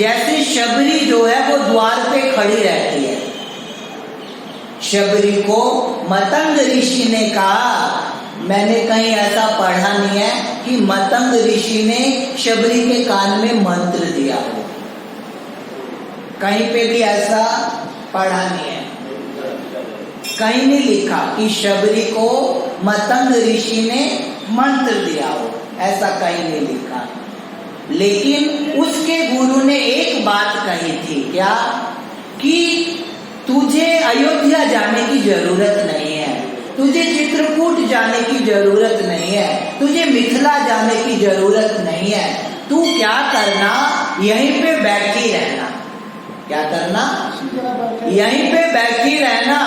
जैसे शबरी जो है वो द्वार पे खड़ी रहती है। शबरी को मतंग ऋषि ने कहा, मैंने कहीं ऐसा पढ़ा नहीं है कि मतंग ऋषि ने शबरी के कान में मंत्र दिया हो, कहीं पे भी ऐसा पढ़ा नहीं है, कहीं नहीं लिखा कि शबरी को मतंग ऋषि ने मंत्र दिया हो, ऐसा कहीं नहीं लिखा। लेकिन उसके गुरु ने एक बात कही थी, क्या? कि तुझे अयोध्या जाने की जरूरत नहीं है, तुझे चित्रकूट जाने की जरूरत नहीं है, तुझे मिथिला जाने की जरूरत नहीं है। तू क्या करना, यहीं पे बैठी रहना। क्या करना? यहीं पे बैठी रहना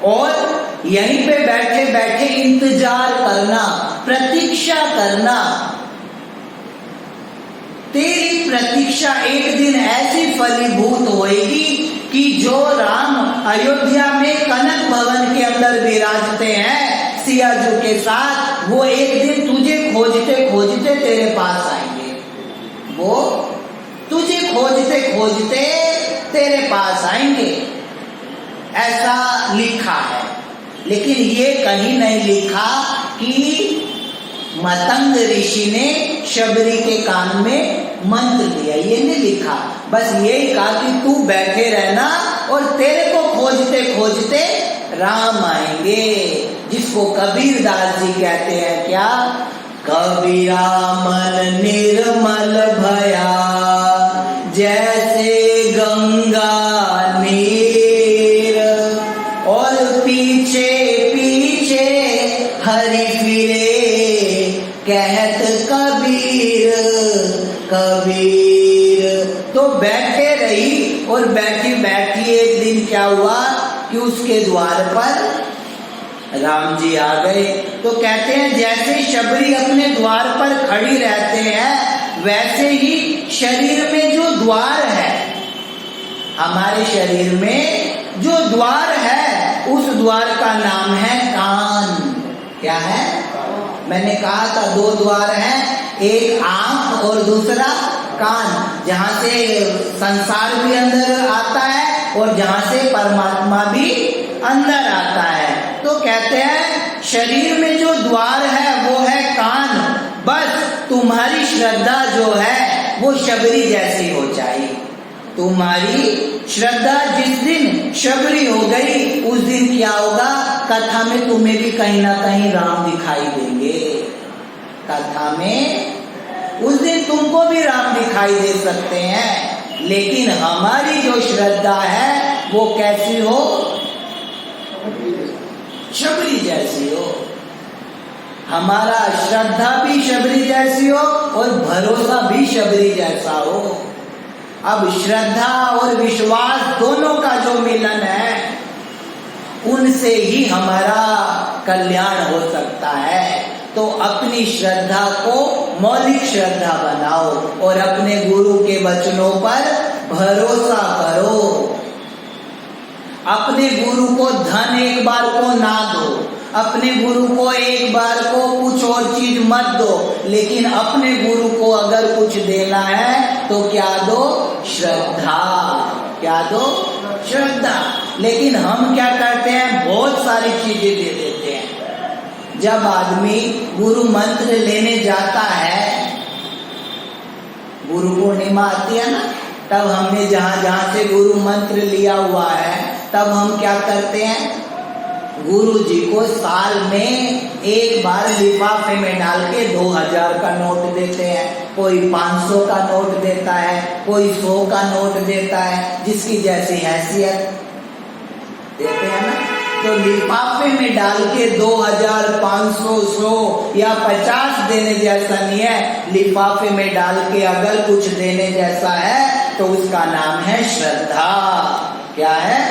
और यहीं पे बैठे बैठे इंतजार करना, प्रतीक्षा करना। तेरी प्रतीक्षा एक दिन ऐसी फलीभूत होएगी कि जो राम अयोध्या में कनक भवन के अंदर विराजते हैं सियाजू के साथ, वो एक दिन तुझे खोजते खोजते तेरे पास आएंगे। वो तुझे खोजते खोजते तेरे पास आएंगे, ऐसा लिखा है। लेकिन ये कहीं नहीं लिखा कि मतंग ऋषि ने शबरी के कान में मंत्र दिया, ये नहीं लिखा। बस यही कहा कि तू बैठे रहना और तेरे को खोजते खोजते राम आएंगे, जिसको कबीरदास जी कहते हैं क्या? कबीरा मन निर्मल भया जैसे गंगा नीर, और पीछे पीछे हरि फिरे कहत कबीर कबीर। तो बैठे रही और बैठी बैठी एक दिन क्या हुआ कि उसके द्वार पर राम जी आ गए। तो कहते हैं जैसे शबरी अपने द्वार पर खड़ी रहते हैं, वैसे ही शरीर में जो द्वार है, हमारे शरीर में जो द्वार है, उस द्वार का नाम है कान। क्या है? मैंने कहा था दो द्वार हैं, एक आंख और दूसरा कान, जहां से संसार भी अंदर आता है और जहां से परमात्मा भी अंदर आता है। तो कहते हैं शरीर में जो द्वार है वो है कान। बस तुम्हारी श्रद्धा जो है वो शबरी जैसी हो चाहिए। तुम्हारी श्रद्धा जिस दिन शबरी हो गई, उस दिन क्या होगा? कथा में तुम्हें भी कहीं ना कहीं राम दिखाई देंगे। कथा में उस दिन तुमको भी राम दिखाई दे सकते हैं। लेकिन हमारी जो श्रद्धा है वो कैसी हो? शबरी जैसी हो। हमारा श्रद्धा भी शबरी जैसी हो और भरोसा भी शबरी जैसा हो। अब श्रद्धा और विश्वास दोनों का जो मिलन है, उनसे ही हमारा कल्याण हो सकता है। तो अपनी श्रद्धा को मौलिक श्रद्धा बनाओ और अपने गुरु के वचनों पर भरोसा करो। अपने गुरु को धन एक बार को ना दो, अपने गुरु को एक बार को कुछ और चीज मत दो, लेकिन अपने गुरु को अगर कुछ देना है तो क्या दो? श्रद्धा। क्या दो? श्रद्धा। लेकिन हम क्या करते हैं? बहुत सारी चीजें दे देते हैं। जब आदमी गुरु मंत्र लेने जाता है, गुरु पूर्णिमा आती है ना, तब हमने जहां जहां से गुरु मंत्र लिया हुआ है, तब हम क्या करते हैं? गुरु जी को साल में एक बार लिफाफे में डाल के 2000 का नोट देते हैं, कोई 500 का नोट देता है, कोई 100 का नोट देता है, जिसकी जैसी हैसियत देते हैं ना। तो लिफाफे में डाल के 2000, 500, 100 या 50 देने जैसा नहीं है। लिफाफे में डाल के अगर कुछ देने जैसा है तो उसका नाम है श्रद्धा। क्या है?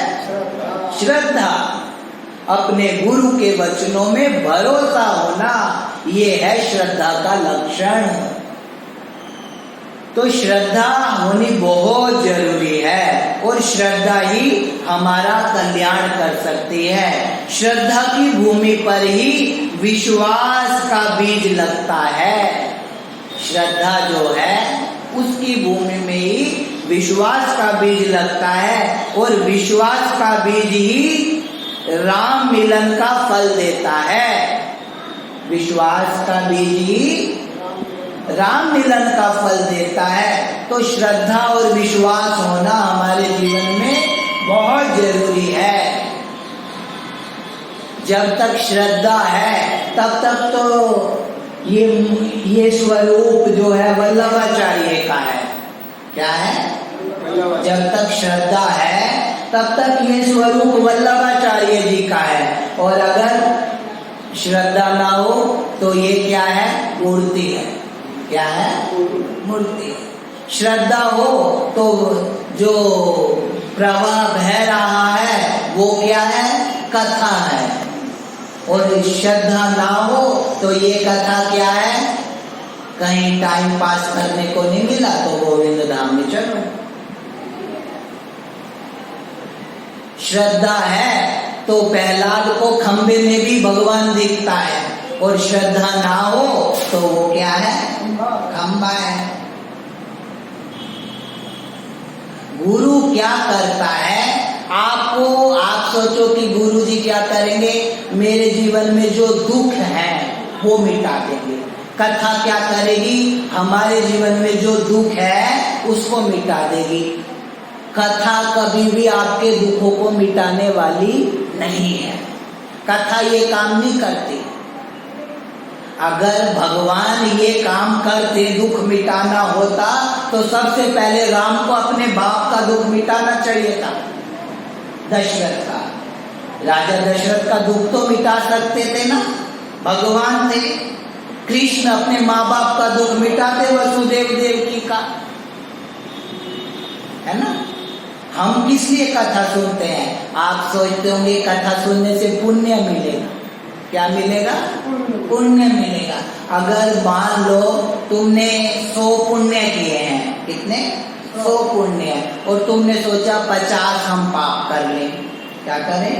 श्रद्धा। अपने गुरु के वचनों में भरोसा होना, ये है श्रद्धा का लक्षण। तो श्रद्धा होनी बहुत जरूरी है और श्रद्धा ही हमारा कल्याण कर सकती है। श्रद्धा की भूमि पर ही विश्वास का बीज लगता है। श्रद्धा जो है उस विश्वास का बीज लगता है और विश्वास का बीज ही राम मिलन का फल देता है। विश्वास का बीज ही राम मिलन का फल देता है। तो श्रद्धा और विश्वास होना हमारे जीवन में बहुत जरूरी है। जब तक श्रद्धा है तब तक तो ये स्वरूप जो है वल्लभाचार्य का है। क्या है? जब तक श्रद्धा है तब तक ये स्वरूप वल्लभाचार्य जी का है। और अगर श्रद्धा ना हो तो ये क्या है? मूर्ति है। क्या है? मूर्ति है। श्रद्धा हो तो जो प्रवाह बह रहा है वो क्या है? कथा है। और श्रद्धा ना हो तो ये कथा क्या है? कहीं टाइम पास करने को नहीं मिला तो गोविंद धाम में चलो। श्रद्धा है तो प्रहलाद को खंबे में भी भगवान दिखता है, और श्रद्धा ना हो तो वो क्या है? खंबा है। गुरु क्या करता है? आपको आप सोचो कि गुरु जी क्या करेंगे? मेरे जीवन में जो दुख है वो मिटा देंगे। कथा क्या करेगी? हमारे जीवन में जो दुख है उसको मिटा देगी। कथा कभी भी आपके दुखों को मिटाने वाली नहीं है। कथा ये काम नहीं करती। अगर भगवान ये काम करते, दुख मिटाना होता, तो सबसे पहले राम को अपने बाप का दुख मिटाना चाहिए था, दशरथ का। राजा दशरथ का दुख तो मिटा सकते थे ना, भगवान थे। कृष्ण अपने माँ बाप का दुख मिटाते, वसुदेव देवकी का, है ना। हम किस लिए कथा सुनते हैं? आप सोचते होंगे कथा सुनने से पुण्य मिलेगा। क्या मिलेगा? पुण्य मिलेगा। अगर मान लो तुमने 100 पुण्य किए हैं, कितने? 100 पुण्य, और तुमने सोचा 50 हम पाप कर लें। क्या करें?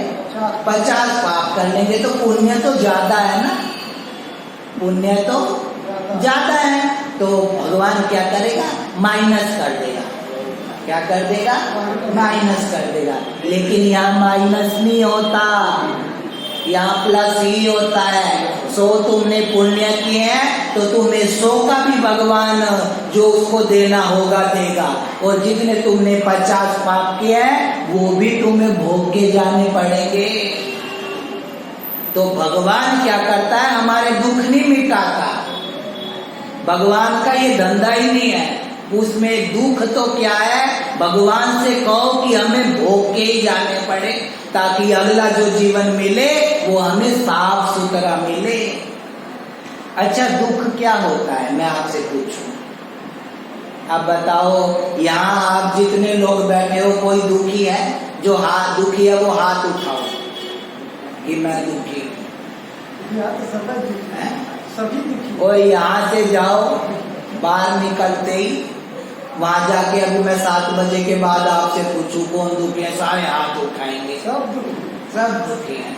50 पाप कर लेंगे तो पुण्य तो ज्यादा है ना, पुण्य तो ज्यादा है। तो भगवान क्या करेगा? माइनस कर देगा। क्या कर देगा? माइनस कर देगा। लेकिन यहाँ माइनस नहीं होता, यहाँ प्लस ही होता है। 100 तुमने पुण्य किए हैं तो तुम्हें 100 का भी भगवान जो उसको देना होगा देगा, और जितने तुमने 50 पाप किए हैं वो भी तुम्हें भोग के जाने पड़ेंगे। तो भगवान क्या करता है? हमारे दुख नहीं मिटाता। भगवान का ये धंधा ही नहीं है। उसमें दुख तो क्या है? भगवान से कहो कि हमें भोग के ही जाने पड़े, ताकि अगला जो जीवन मिले वो हमें साफ सुथरा मिले। अच्छा, दुख क्या होता है? मैं आपसे पूछूं, अब बताओ, यहाँ आप जितने लोग बैठे हो, कोई दुखी है? जो हाथ दुखी है वो हाथ उठाओ कि मैं दुखी हूँ। सभी दुखी। और यहाँ से जाओ, बाहर निकलते ही वहां जाके, अभी मैं 7 बजे के बाद आपसे पूछूं कौन दुखी है, सारे हाथ उठाएंगे। सब दुखी हैं,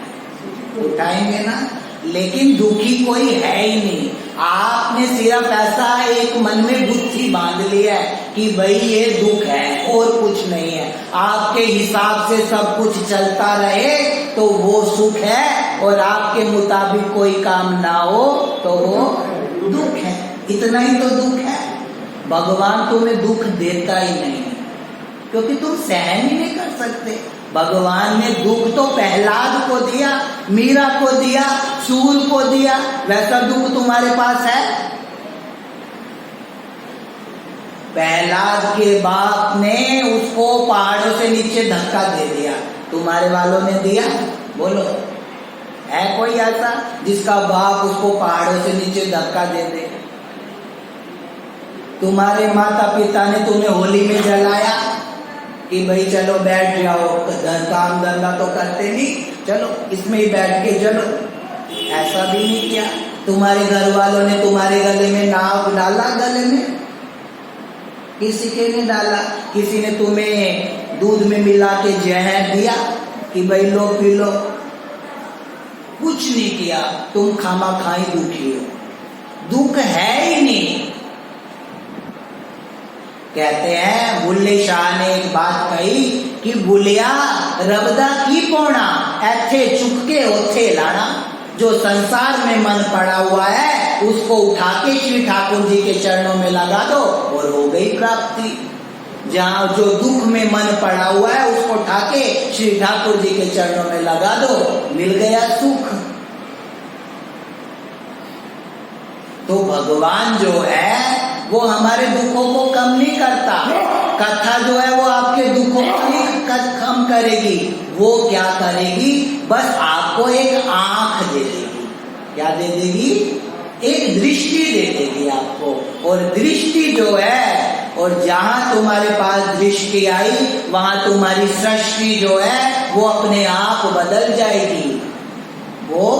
उठाएंगे ना। लेकिन दुखी कोई है ही नहीं। आपने सिर्फ ऐसा एक मन में बुद्धि बांध लिया है कि भाई ये दुख है और कुछ नहीं है। आपके हिसाब से सब कुछ चलता रहे तो वो सुख है, और आपके मुताबिक कोई काम ना हो तो वो दुख है। इतना ही तो दुख है। भगवान तुम्हें दुख देता ही नहीं, क्योंकि तुम सहन ही नहीं कर सकते। भगवान ने दुख तो प्रहलाद को दिया, मीरा को दिया, सूर को दिया, वैसा दुख तुम्हारे पास है? प्रहलाद के बाप ने उसको पहाड़ों से नीचे धक्का दे दिया, तुम्हारे वालों ने दिया? बोलो, है कोई ऐसा जिसका बाप उसको पहाड़ों से नीचे धक्का दे दे? तुम्हारे माता पिता ने तुम्हें होली में जलाया कि भाई चलो बैठ जाओ, काम धंधा तो करते नहीं, चलो इसमें ही बैठ के चलो, ऐसा भी नहीं किया। तुम्हारे घर वालों ने तुम्हारे गले में नाक डाला, गले में किसी के ने डाला। किसी ने तुम्हें दूध में मिला के जहर दिया कि भाई लो पी लो, कुछ नहीं किया। तुम खामा खाई दुखी हो, दुख है ही नहीं। कहते हैं बुल्ले शाह ने एक बात कही कि बुलिया रबदा की पोना ऐथे चुपके ओथे लाना। जो संसार में मन पड़ा हुआ है उसको उठा के श्री ठाकुर जी के चरणों में लगा दो और हो गई प्राप्ति। जहाँ जो दुख में मन पड़ा हुआ है उसको उठा के श्री ठाकुर जी के चरणों में लगा दो, मिल गया सुख। तो भगवान जो है वो हमारे दुखों को कम नहीं करता। कथा जो है वो आपके दुखों को नहीं कम करेगी, वो क्या करेगी, बस आपको एक आंख दे देगी। क्या दे देगी? एक दृष्टि दे देगी आपको। और दृष्टि जो है, और जहां तुम्हारे पास दृष्टि आई वहां तुम्हारी सृष्टि जो है वो अपने आप बदल जाएगी। वो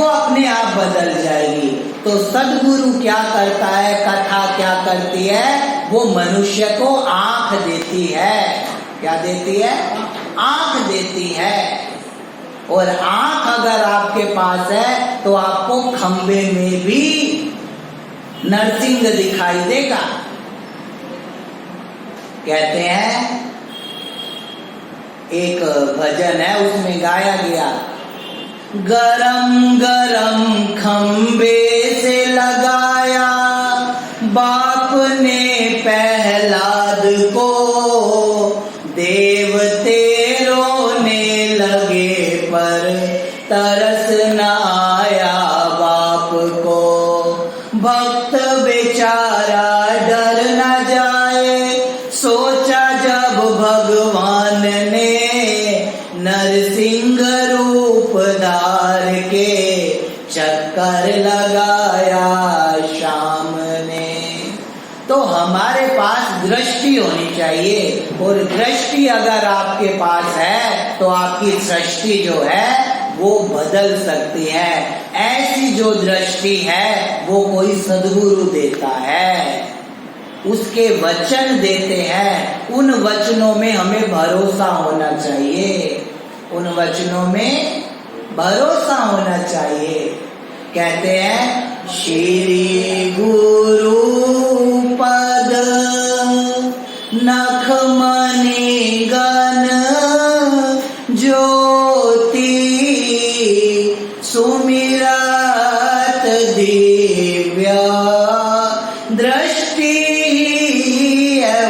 अपने आप बदल जाएगी। तो सद्गुरु क्या करता है, कथा क्या करती है, वो मनुष्य को आंख देती है। क्या देती है? आंख देती है। और आंख अगर आपके पास है तो आपको खंबे में भी नरसिंह दिखाई देगा। कहते हैं एक भजन है उसमें गाया गया, गरम गरम खंबे से लगाया बाप ने प्रहलाद को, देवते रोने लगे पर तरस न आया बाप को। भक्त बेचारा डर न जाए, सोचा जब भगवान ने नरसिंह रूप धार के चक्कर लगाया शाम ने। तो हमारे पास दृष्टि होनी चाहिए, और दृष्टि अगर आपके पास है तो आपकी सृष्टि जो है वो बदल सकती है। ऐसी जो दृष्टि है वो कोई सद्गुरु देता है, उसके वचन देते हैं। उन वचनों में हमें भरोसा होना चाहिए, उन वचनों में भरोसा होना चाहिए। कहते हैं श्री गुरु पद नखमणि गण ज्योति, सुमिरत दिव्य दृष्टि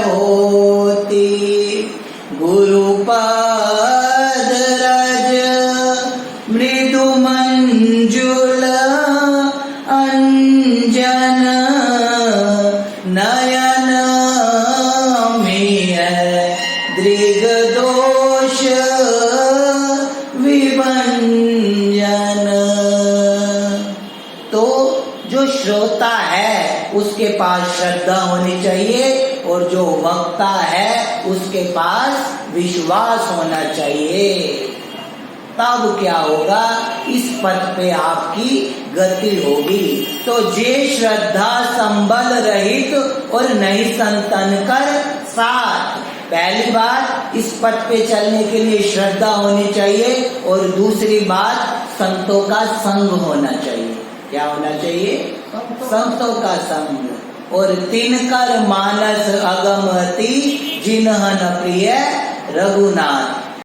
होती। गुरुपद रज मृदु मंजुल अंजन, नयन में दृग दोष विभंजन। तो जो श्रोता है उसके पास श्रद्धा होनी चाहिए, और जो वक्ता है उसके पास विश्वास होना चाहिए। तब क्या होगा, इस पथ पे आपकी गति होगी। तो जे श्रद्धा संबल रहित और नहीं संतन कर साथ। पहली बात, इस पथ पे चलने के लिए श्रद्धा होनी चाहिए, और दूसरी बात संतों का संग होना चाहिए। क्या होना चाहिए? संतों का संग। और तिनकर मानस अगमति जिन्हन प्रिय रघुनाथ।